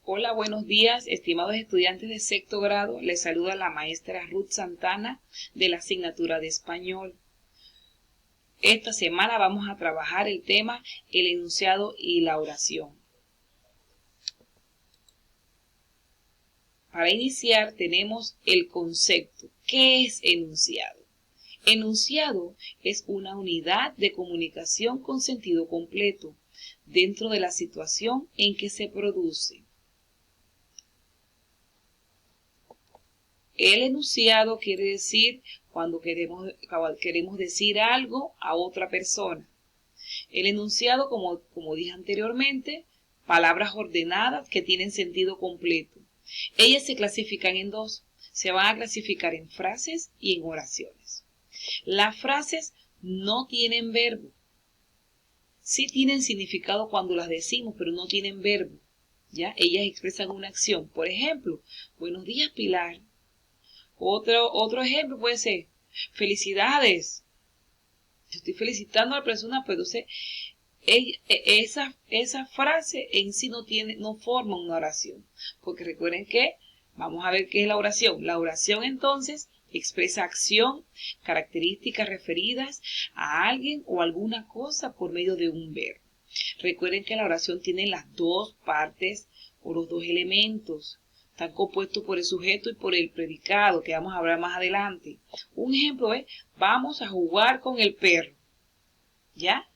Hola, buenos días, estimados estudiantes de sexto grado. Les saluda la maestra Ruth Santana de la asignatura de español. Esta semana vamos a trabajar el tema el enunciado y la oración. Para iniciar tenemos el concepto. ¿Qué es enunciado? Enunciado es una unidad de comunicación con sentido completo dentro de la situación en que se produce. El enunciado quiere decir cuando queremos decir algo a otra persona. El enunciado, como dije anteriormente, palabras ordenadas que tienen sentido completo. Ellas se clasifican en dos. Se van a clasificar en frases y en oraciones. Las frases no tienen verbo. Sí tienen significado cuando las decimos, pero no tienen verbo. ¿Ya? Ellas expresan una acción. Por ejemplo, buenos días, Pilar. Otro ejemplo puede ser, felicidades. Yo estoy felicitando a la persona, pero entonces esa frase en sí no forma una oración. Porque recuerden que, vamos a ver qué es la oración. La oración entonces expresa acción, características referidas a alguien o alguna cosa por medio de un verbo. Recuerden que la oración tiene las dos partes o los dos elementos. Están compuestos por el sujeto y por el predicado, que vamos a hablar más adelante. Un ejemplo es, vamos a jugar con el perro. ¿Ya?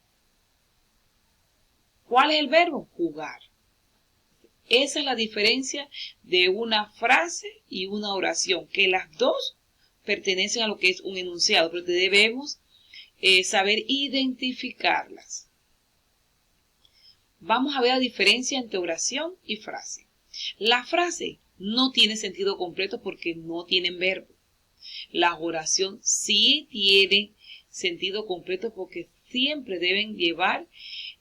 ¿Cuál es el verbo? Jugar. Esa es la diferencia de una frase y una oración, que las dos pertenecen a lo que es un enunciado, pero debemos saber identificarlas. Vamos a ver la diferencia entre oración y frase. La frase no tiene sentido completo porque no tienen verbo. La oración sí tiene sentido completo porque siempre deben llevar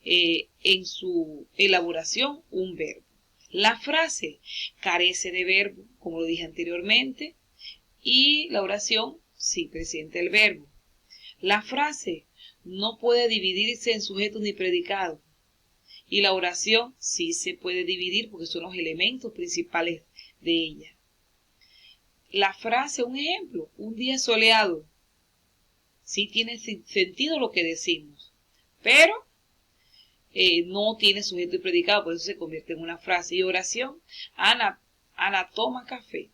en su elaboración un verbo. La frase carece de verbo, como lo dije anteriormente, y la oración sí presenta el verbo. La frase no puede dividirse en sujeto ni predicado. Y la oración sí se puede dividir porque son los elementos principales de ella. La frase, un ejemplo, un día soleado, sí tiene sentido lo que decimos, pero no tiene sujeto y predicado, por eso se convierte en una frase. Y oración, Ana toma café.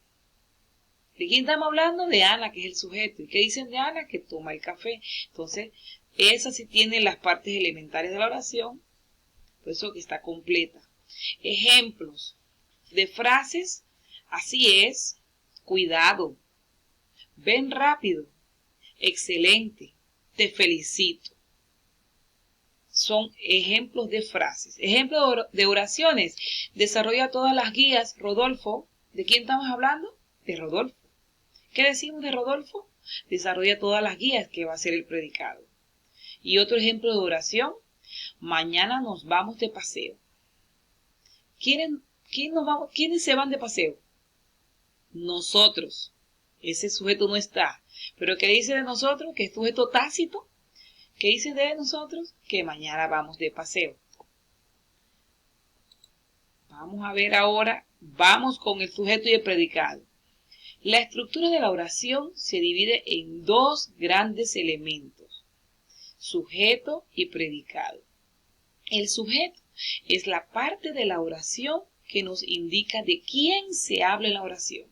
¿De quién estamos hablando? De Ana, que es el sujeto. ¿Y qué dicen de Ana? Que toma el café. Entonces, esa sí tiene las partes elementales de la oración, por eso que está completa. Ejemplos de frases, así es, cuidado, ven rápido, excelente, te felicito. Son ejemplos de frases. Ejemplos de oraciones. Desarrolla todas las guías, Rodolfo. ¿De quién estamos hablando? De Rodolfo. ¿Qué decimos de Rodolfo? Desarrolla todas las guías, que va a ser el predicado. Y otro ejemplo de oración. Mañana nos vamos de paseo. ¿Quiénes se van de paseo? Nosotros. Ese sujeto no está. Pero ¿qué dice de nosotros? Que es sujeto tácito. ¿Qué dice de nosotros? Que mañana vamos de paseo. Vamos a ver ahora, vamos con el sujeto y el predicado. La estructura de la oración se divide en dos grandes elementos, sujeto y predicado. El sujeto es la parte de la oración que nos indica de quién se habla en la oración.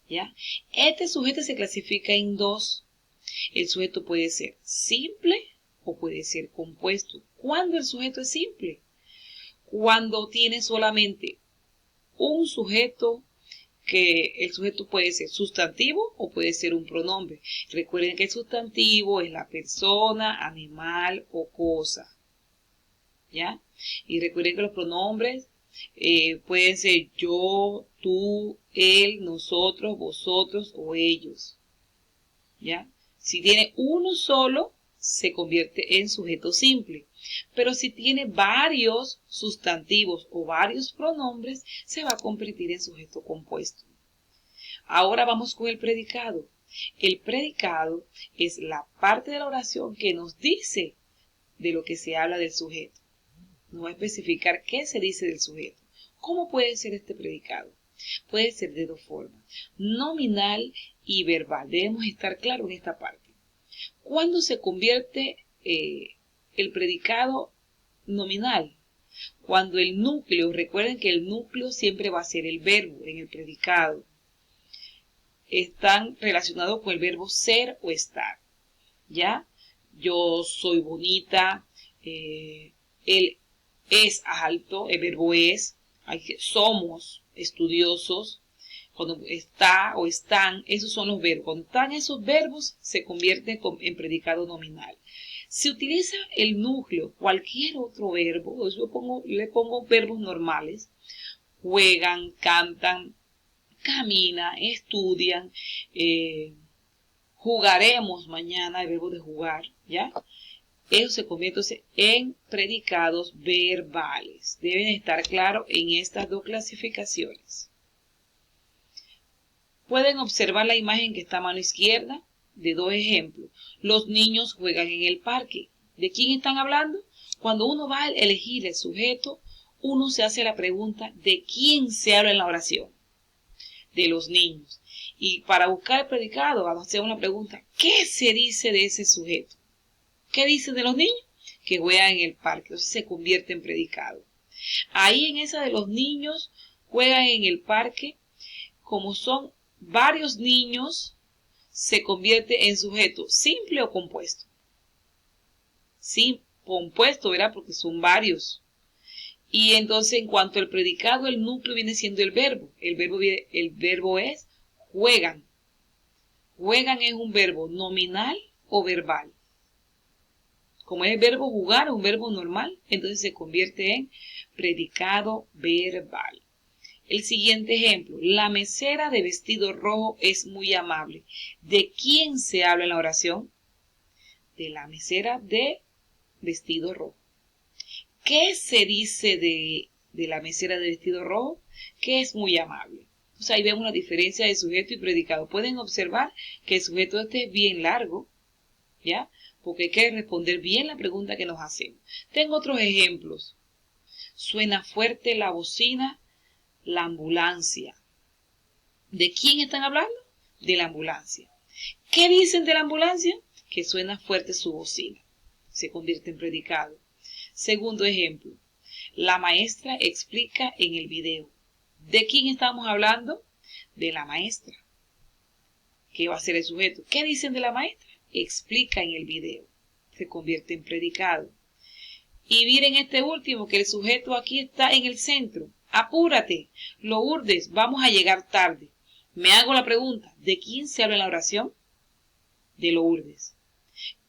¿Ya? Este sujeto se clasifica en dos. El sujeto puede ser simple o puede ser compuesto. ¿Cuándo el sujeto es simple? Cuando tiene solamente un sujeto, que el sujeto puede ser sustantivo o puede ser un pronombre. Recuerden que el sustantivo es la persona, animal o cosa. ¿Ya? Y recuerden que los pronombres pueden ser yo, tú, él, nosotros, vosotros o ellos. ¿Ya? Si tiene uno solo, se convierte en sujeto simple. Pero si tiene varios sustantivos o varios pronombres, se va a convertir en sujeto compuesto. Ahora vamos con el predicado. El predicado es la parte de la oración que nos dice de lo que se habla del sujeto. Nos va a especificar qué se dice del sujeto. ¿Cómo puede ser este predicado? Puede ser de dos formas, nominal y verbal. Debemos estar claros en esta parte. ¿Cuándo se convierte el predicado nominal? Cuando el núcleo, recuerden que el núcleo siempre va a ser el verbo en el predicado. Están relacionados con el verbo ser o estar. ¿Ya? Yo soy bonita, él es alto, el verbo es, somos estudiosos, cuando está o están, esos son los verbos. Cuando están esos verbos, se convierten en predicado nominal. Si utiliza el núcleo, cualquier otro verbo, yo le pongo verbos normales, juegan, cantan, caminan, estudian, jugaremos mañana, el verbo de jugar, ¿ya? Eso se convierte entonces en predicados verbales. Deben estar claros en estas dos clasificaciones. Pueden observar la imagen que está a mano izquierda de dos ejemplos. Los niños juegan en el parque. ¿De quién están hablando? Cuando uno va a elegir el sujeto, uno se hace la pregunta ¿de quién se habla en la oración? De los niños. Y para buscar el predicado, vamos a hacer una pregunta. ¿Qué se dice de ese sujeto? ¿Qué dice de los niños? Que juegan en el parque. Entonces se convierte en predicado. Ahí en esa de los niños juegan en el parque, como son varios niños, se convierte en sujeto simple o compuesto. Sí, compuesto, ¿verdad? Porque son varios. Y entonces en cuanto al predicado, el núcleo viene siendo el verbo. El verbo es juegan. Juegan es un verbo nominal o verbal. Como es el verbo jugar, un verbo normal, entonces se convierte en predicado verbal. El siguiente ejemplo, la mesera de vestido rojo es muy amable. ¿De quién se habla en la oración? De la mesera de vestido rojo. ¿Qué se dice de la mesera de vestido rojo? Que es muy amable. Entonces ahí vemos la diferencia de sujeto y predicado. Pueden observar que el sujeto este es bien largo, ¿ya? Porque hay que responder bien la pregunta que nos hacemos. Tengo otros ejemplos. Suena fuerte la bocina, la ambulancia. ¿De quién están hablando? De la ambulancia. ¿Qué dicen de la ambulancia? Que suena fuerte su bocina. Se convierte en predicado. Segundo ejemplo. La maestra explica en el video. ¿De quién estamos hablando? De la maestra. ¿Qué va a ser el sujeto? ¿Qué dicen de la maestra? Explica en el video. Se convierte en predicado. Y miren este último, que el sujeto aquí está en el centro. Apúrate, Lourdes, vamos a llegar tarde. Me hago la pregunta, ¿de quién se habla en la oración? De Lourdes.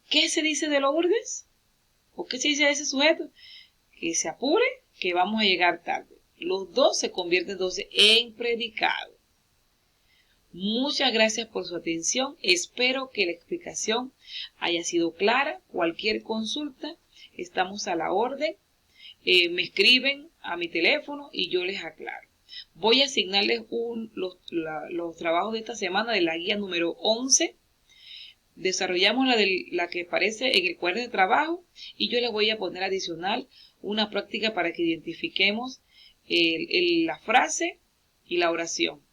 ¿Qué se dice de Lourdes? ¿O qué se dice de ese sujeto? Que se apure, que vamos a llegar tarde. Los dos se convierten entonces en predicado. Muchas gracias por su atención. Espero que la explicación haya sido clara. Cualquier consulta, estamos a la orden. Me escriben a mi teléfono y yo les aclaro. Voy a asignarles los trabajos de esta semana de la guía número 11. Desarrollamos la que aparece en el cuaderno de trabajo y yo les voy a poner adicional una práctica para que identifiquemos la frase y la oración.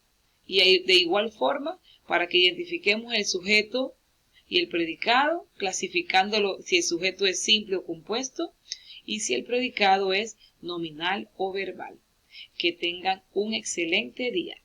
Y de igual forma para que identifiquemos el sujeto y el predicado, clasificándolo si el sujeto es simple o compuesto y si el predicado es nominal o verbal. Que tengan un excelente día.